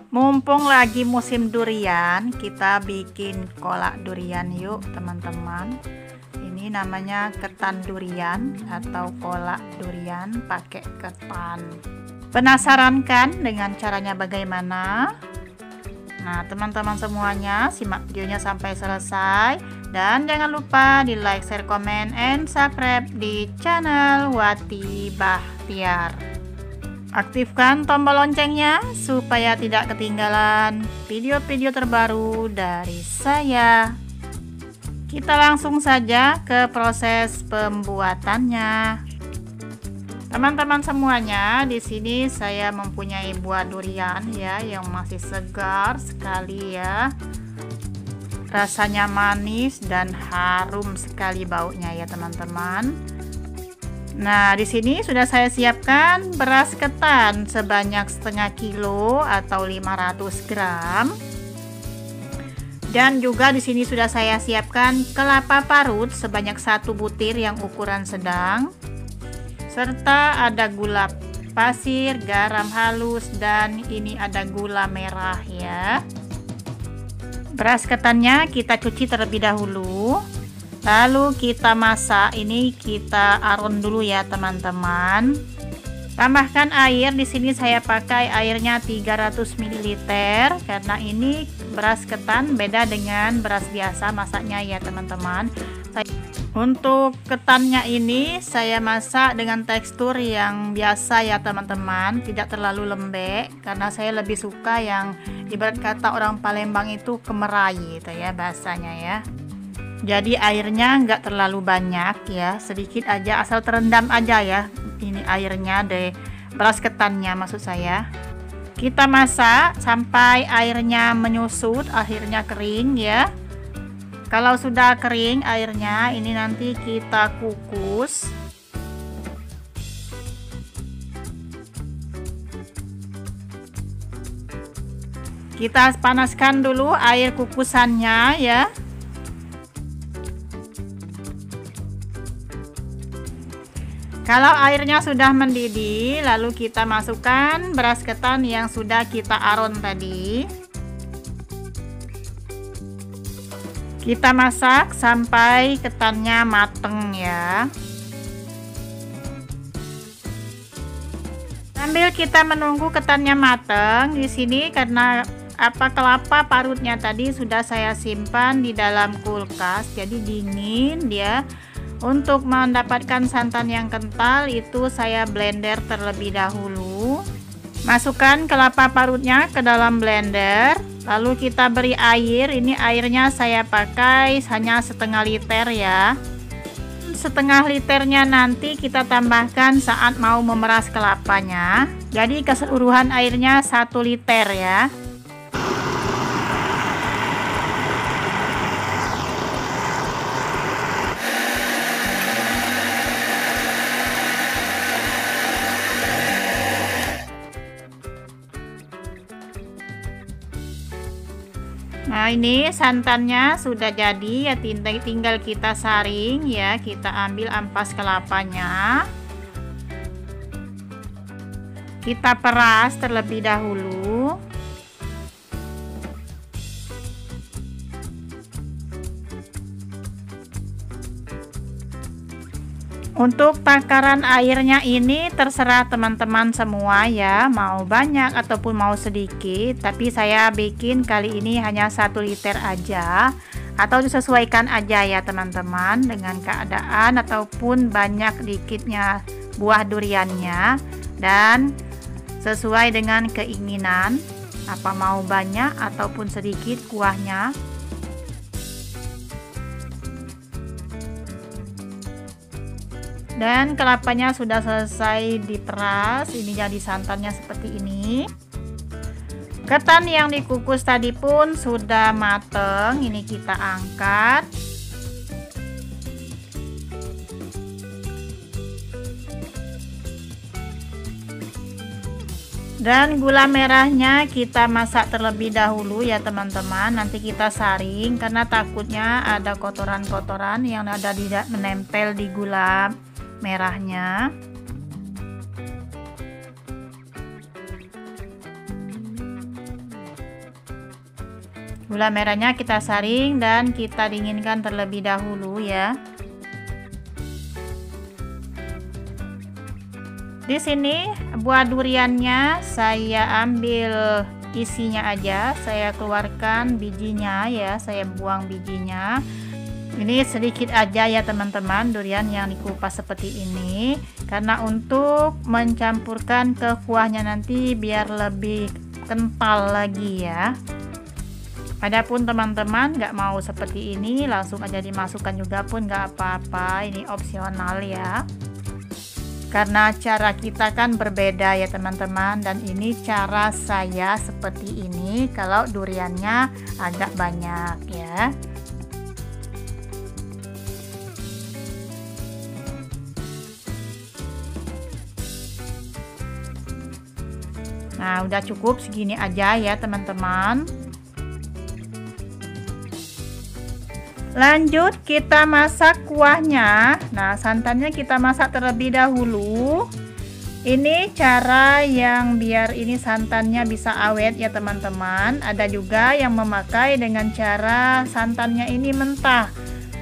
Mumpung lagi musim durian, kita bikin kolak durian yuk teman-teman. Ini namanya ketan durian atau kolak durian pakai ketan. Penasaran kan dengan caranya bagaimana? Nah, teman-teman semuanya simak videonya sampai selesai. Dan jangan lupa di like, share, komen, and subscribe di channel Wati Bahtiar. Aktifkan tombol loncengnya supaya tidak ketinggalan video-video terbaru dari saya. Kita langsung saja ke proses pembuatannya. Teman-teman semuanya, di sini saya mempunyai buah durian ya yang masih segar sekali ya. Rasanya manis dan harum sekali baunya ya teman-teman. Nah, di sini sudah saya siapkan beras ketan sebanyak setengah kilo atau 500 gram. Dan juga di sini sudah saya siapkan kelapa parut sebanyak 1 butir yang ukuran sedang. Serta ada gula pasir, garam halus, dan ini ada gula merah ya. Beras ketannya kita cuci terlebih dahulu. Lalu kita masak, ini kita aron dulu ya teman-teman. Tambahkan air, di sini saya pakai airnya 300 ml karena ini beras ketan beda dengan beras biasa masaknya ya teman-teman. Untuk ketannya ini saya masak dengan tekstur yang biasa ya teman-teman, tidak terlalu lembek karena saya lebih suka yang ibarat kata orang Palembang itu kemerai gitu ya bahasanya ya. Jadi airnya nggak terlalu banyak ya, sedikit aja asal terendam aja ya. Ini airnya deh, beras ketannya maksud saya. Kita masak sampai airnya menyusut, akhirnya kering ya. Kalau sudah kering airnya, ini nanti kita kukus. Kita panaskan dulu air kukusannya ya. Kalau airnya sudah mendidih, lalu kita masukkan beras ketan yang sudah kita aron tadi. Kita masak sampai ketannya mateng ya. Sambil kita menunggu ketannya mateng, di sini karena kelapa parutnya tadi sudah saya simpan di dalam kulkas, jadi dingin dia. Untuk mendapatkan santan yang kental itu saya blender terlebih dahulu. Masukkan kelapa parutnya ke dalam blender. Lalu kita beri air. Ini airnya saya pakai hanya setengah liter ya. Setengah liternya nanti kita tambahkan saat mau memeras kelapanya. Jadi keseluruhan airnya 1 liter ya. Nah, ini santannya sudah jadi ya, tinggal kita saring ya, kita ambil ampas kelapanya. Kita peras terlebih dahulu. Untuk takaran airnya ini terserah teman-teman semua ya, mau banyak ataupun mau sedikit, tapi saya bikin kali ini hanya 1 liter aja, atau disesuaikan aja ya teman-teman dengan keadaan ataupun banyak dikitnya buah duriannya, dan sesuai dengan keinginan apa mau banyak ataupun sedikit kuahnya. Dan kelapanya sudah selesai diperas, ini jadi santannya seperti ini. Ketan yang dikukus tadi pun sudah mateng, ini kita angkat. Dan gula merahnya kita masak terlebih dahulu ya teman-teman, nanti kita saring karena takutnya ada kotoran-kotoran yang ada menempel di gula merahnya. Gula merahnya kita saring dan kita dinginkan terlebih dahulu ya. Di sini buah duriannya saya ambil isinya aja, saya keluarkan bijinya ya, saya buang bijinya. Ini sedikit aja ya teman-teman durian yang dikupas seperti ini, karena untuk mencampurkan ke kuahnya nanti biar lebih kental lagi ya. Adapun teman-teman nggak mau seperti ini, langsung aja dimasukkan juga pun nggak apa-apa, ini opsional ya. Karena cara kita kan berbeda ya teman-teman, dan ini cara saya seperti ini kalau duriannya agak banyak ya. Nah, udah cukup segini aja ya teman-teman. Lanjut kita masak kuahnya. Nah, santannya kita masak terlebih dahulu. Ini cara yang biar ini santannya bisa awet ya teman-teman. Ada juga yang memakai dengan cara santannya ini mentah,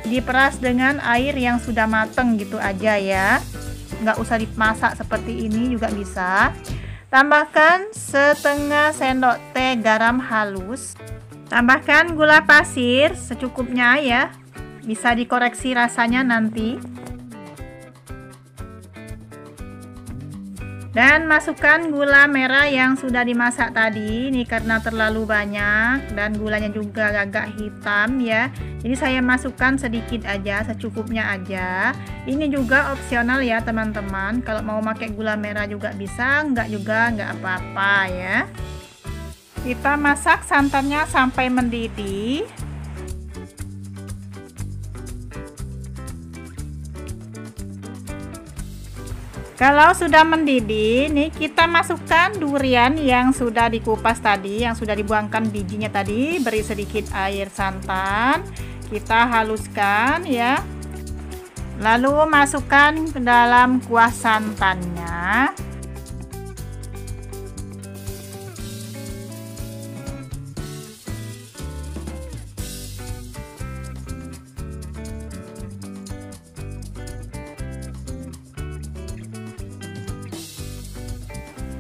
diperas dengan air yang sudah mateng gitu aja ya. Nggak usah dimasak seperti ini juga bisa. Tambahkan setengah sendok teh garam halus. Tambahkan gula pasir secukupnya ya, bisa dikoreksi rasanya nanti. Dan masukkan gula merah yang sudah dimasak tadi. Ini karena terlalu banyak dan gulanya juga agak hitam ya. Jadi saya masukkan sedikit aja, secukupnya aja. Ini juga opsional ya teman-teman. Kalau mau pakai gula merah juga bisa, enggak juga enggak apa-apa ya. Kita masak santannya sampai mendidih. Kalau sudah mendidih, nih kita masukkan durian yang sudah dikupas tadi, yang sudah dibuangkan bijinya tadi, beri sedikit air santan, kita haluskan ya. Lalu masukkan ke dalam kuah santannya.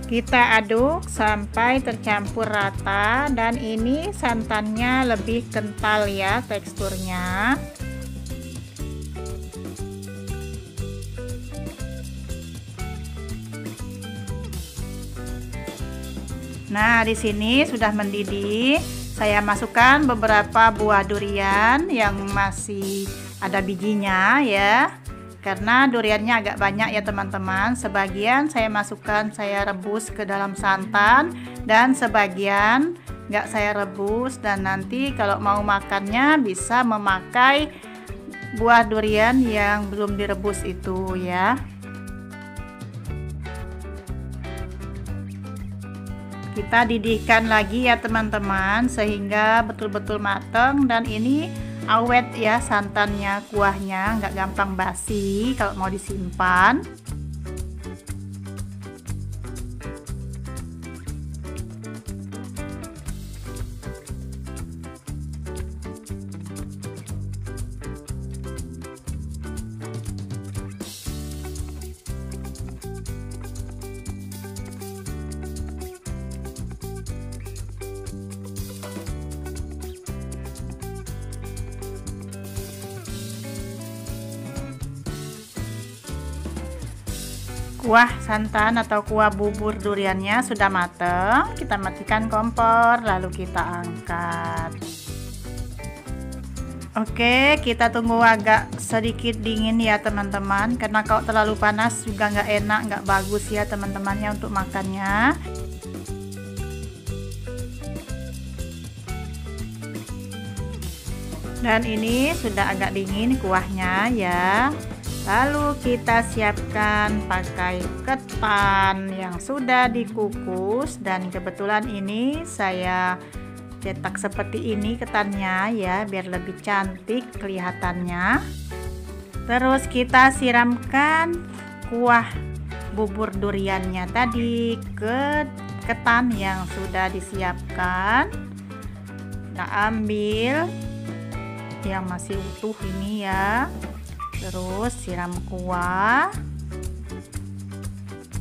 Kita aduk sampai tercampur rata, dan ini santannya lebih kental ya teksturnya. Nah, di sini sudah mendidih. Saya masukkan beberapa buah durian yang masih ada bijinya ya. Karena duriannya agak banyak ya teman-teman. Sebagian saya masukkan, saya rebus ke dalam santan, dan sebagian nggak saya rebus, dan nanti kalau mau makannya bisa memakai buah durian yang belum direbus itu ya. Kita didihkan lagi ya teman-teman sehingga betul-betul matang, dan ini awet ya santannya, kuahnya nggak gampang basi kalau mau disimpan. Kuah santan atau kuah bubur duriannya sudah matang. Kita matikan kompor, lalu kita angkat. Oke, kita tunggu agak sedikit dingin ya teman-teman, karena kalau terlalu panas juga nggak enak, nggak bagus ya teman-temannya untuk makannya. Dan ini sudah agak dingin kuahnya ya. Lalu kita siapkan pakai ketan yang sudah dikukus, dan kebetulan ini saya cetak seperti ini ketannya ya, biar lebih cantik kelihatannya. Terus kita siramkan kuah bubur duriannya tadi ke ketan yang sudah disiapkan. Nah, ambil yang masih utuh ini ya, terus siram kuah.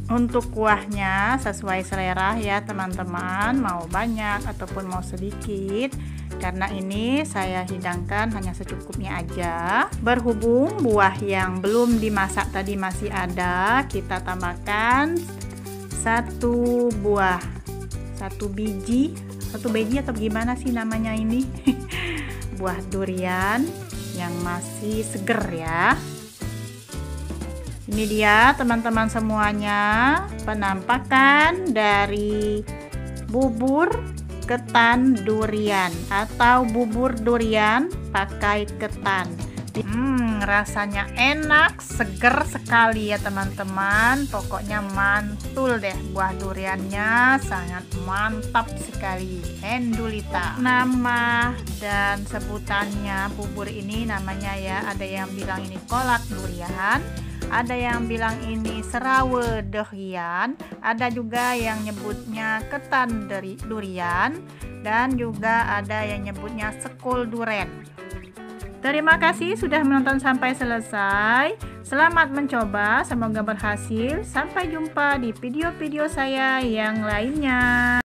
Untuk kuahnya sesuai selera ya teman-teman, mau banyak ataupun mau sedikit, karena ini saya hidangkan hanya secukupnya aja. Berhubung buah yang belum dimasak tadi masih ada, kita tambahkan satu biji atau gimana sih namanya ini buah durian yang masih seger ya. Ini dia teman-teman semuanya penampakan dari bubur ketan durian atau bubur durian pakai ketan. Rasanya enak, seger sekali ya teman-teman. Pokoknya mantul deh, buah duriannya sangat mantap sekali. Endulita nama dan sebutannya bubur ini namanya ya, ada yang bilang ini kolak durian, ada yang bilang ini serawe durian, ada juga yang nyebutnya ketan durian, dan juga ada yang nyebutnya sekul duren. Terima kasih sudah menonton sampai selesai. Selamat mencoba, semoga berhasil. Sampai jumpa di video-video saya yang lainnya.